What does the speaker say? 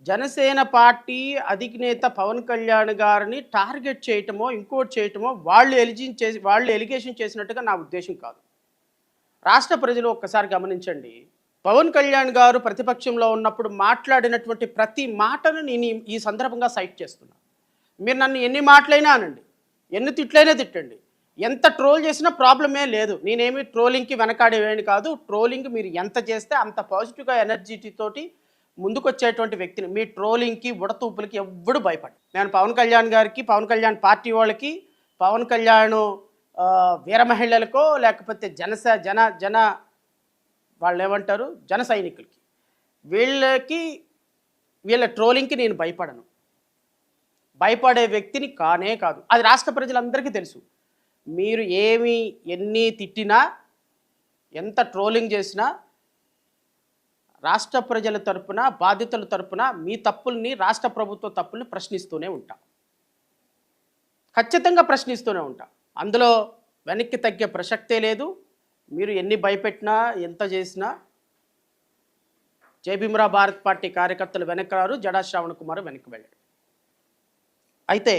Janasena party అధినేత పవన్ కళ్యాణ్ గారిని target చేయటమో, ఇంకోటి చేయటమో వాళ్ళు ఎలిగేషన్ చేసినట్టుగా నా ఉద్దేశ్యం కాదు. రాష్ట్ర ప్రజలు ఒక్కసారి గమనించండి. పవన్ కళ్యాణ్ గారు ప్రతిపక్షంలో ఉన్నప్పుడు మాట్లాడినటువంటి ప్రతి మాటను నేను ఈ సందర్భంగా సైట్ చేస్తున్నా. మీరు నన్ను ఎన్ని మాటలైనా అనండి, ఎన్ని తిట్లైనా తిట్టండి, ఎంత ట్రోల్ చేసినా ప్రాబ్లమే లేదు. నేనేమి ట్రోలింగ్‌కి వెనకాడేవాడిని కాదు. ట్రోలింగ్ మీరు ఎంత చేస్తే అంత పాజిటివ్‌గా ఎనర్జిటీ తోటి ముందుకొచ్చేటువంటి వ్యక్తిని. మీ ట్రోలింగ్‌కి, ఉడతూపులకి ఎవ్వడు భయపడడు. నేను పవన్ కళ్యాణ్ గారికి, పవన్ కళ్యాణ్ పార్టీ వాళ్ళకి, పవన్ కళ్యాణ్ వీర మహిళలకో లేకపోతే జన వాళ్ళేమంటారు జన సైనికులకి, వీళ్ళకి వీళ్ళ ట్రోలింగ్‌కి నేను భయపడను. భయపడే వ్యక్తిని కానే కాదు. అది రాష్ట్ర ప్రజలందరికీ తెలుసు. మీరు ఎన్ని తిట్టినా, ఎంత ట్రోలింగ్ చేసినా రాష్ట్ర ప్రజల తరపున, బాధితుల తరపున మీ తప్పుల్ని, రాష్ట్ర ప్రభుత్వ తప్పుల్ని ప్రశ్నిస్తూనే ఉంటా. ఖచ్చితంగా ప్రశ్నిస్తూనే ఉంటా. అందులో వెనక్కి తగ్గే ప్రసక్తే లేదు. మీరు ఎన్ని భయపెట్టినా, ఎంత చేసినా జై భీమ్రా భారత్ పార్టీ కార్యకర్తలు వెనక్కి రారు, జడా శ్రావణ్ కుమార్ వెనక్కి వెళ్ళాడు. అయితే